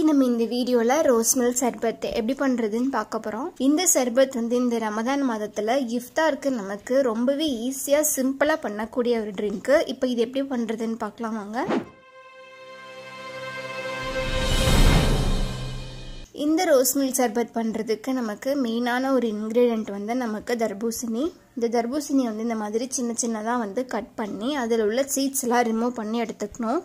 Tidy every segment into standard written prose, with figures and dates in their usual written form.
இன்னைக்கு நம்ம இந்த வீடியோல ரோஸ் மில்க் சர்பத் எப்படி பண்றதுன்னு பார்க்க போறோம். இந்த சர்பத் இந்த ரமதான் மாதத்துல இஃப்தாருக்கு நமக்கு ரொம்பவே ஈஸியா சிம்பிளா பண்ணக்கூடிய ஒரு ட்ரிங்க். இப்போ இது எப்படி பண்றதுன்னு பார்க்கலாம் வாங்க. இந்த ரோஸ் மில்க் சர்பத் பண்றதுக்கு நமக்கு மெயினான ஒரு இன்கிரிடியன்ட் நமக்கு தர்பூசணி. இந்த தர்பூசணி இந்த மாதிரி சின்ன சின்னதா கட் பண்ணி அதில் உள்ள சீட்ஸ் எல்லாம் ரிமூவ் பண்ணி எடுத்துக்கணும்.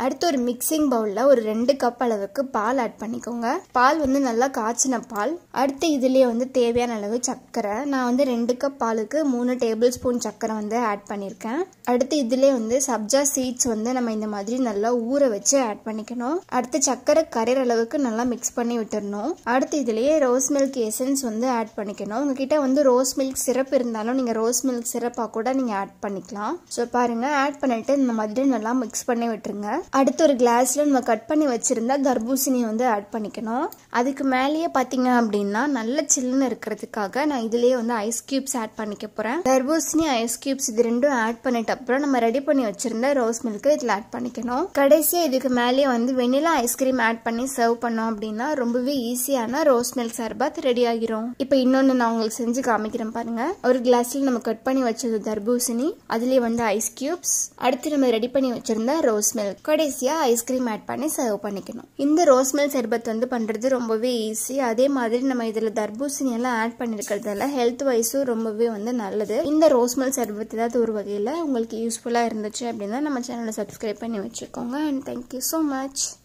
அடுத்து ஒரு மிக்சிங் பவுல்ல ஒரு 2 கப் அளவுக்கு பால் ஆட் பண்ணிக்கோங்க. பால் நல்லா காய்ச்சின பால். அடுத்து இதுலயே தேவையான அளவு சர்க்கரை. நான் 2 கப் பாலுக்கு 3 டேபிள் ஸ்பூன் சர்க்கரை ஆட் பண்ணிருக்கேன். அடுத்து இதுலயே சப்ஜா சீட்ஸ் நம்ம இந்த மாதிரி நல்லா ஊற வச்சு ஆட் பண்ணிக்கணும். அடுத்து சர்க்கரை கரையிற அளவுக்கு நல்லா மிக்ஸ் பண்ணி விட்டுறணும். அடுத்து இதுலயே ரோஸ் மில்க் எசன்ஸ் ஆட் பண்ணிக்கணும். உங்ககிட்ட ரோஸ் மில்க் சிரப் இருந்தாலும் நீங்க ரோஸ் மில்க் சிரப்பா கூட நீங்க ஆட் பண்ணிக்கலாம். சோ பாருங்க, ஆட் பண்ணிட்டு இந்த மாதிரி நல்லா மிக்ஸ் பண்ணி விட்டுருங்க. அடுத்து ஒரு கிளாஸ்ல நம்ம கட் பண்ணி வச்சிருந்தா தர்பூசணி ஆட் பண்ணிக்கணும். அதுக்கு மேலேயே பாத்தீங்க அப்படின்னா நல்ல சில்லுன்னு இருக்கிறதுக்காக நான் இதுலயே ஐஸ் கியூப்ஸ் ஆட் பண்ணிக்க போறேன். தர்பூசணி ஐஸ் கியூப்ஸ் இது ரெண்டும் ஆட் பண்ணிட்ட அப்புறம் நம்ம ரெடி பண்ணி வச்சிருந்த ரோஸ் மில்க் இதுல ஆட் பண்ணிக்கணும். கடைசியா இதுக்கு மேலேயே வெனிலா ஐஸ்கிரீம் ஆட் பண்ணி சர்வ் பண்ணோம் அப்படின்னா ரொம்பவே ஈஸியான ரோஸ் மில்க் சர்பத் ரெடி ஆகிரும். இப்போ இன்னொன்னு நான் உங்களுக்கு செஞ்சு காமிக்கிறேன் பாருங்க. ஒரு கிளாஸ்ல நம்ம கட் பண்ணி வச்சது தர்பூசணி, அதுலயே ஐஸ் கியூப்ஸ், அடுத்து நம்ம ரெடி பண்ணி வச்சிருந்த ரோஸ் மில்க், கடைசியா ஐஸ்கிரீம் ஆட் பண்ணி சர்வ் பண்ணிக்கணும். இந்த ரோஸ் மில்க் சர்பத் பண்றது ரொம்பவே ஈஸி. அதே மாதிரி நம்ம இதுல தர்பூசணி எல்லாம் ஆட் பண்ணிருக்கிறதால ஹெல்த் வைஸும் ரொம்பவே நல்லது. இந்த ரோஸ் மில்க் சர்பத் ஏதாவது ஒரு வகையில உங்களுக்கு யூஸ்ஃபுல்லா இருந்துச்சு அப்படின்னா நம்ம சேனலை சப்ஸ்கிரைப் பண்ணி வச்சுக்கோங்க. And thank you so much.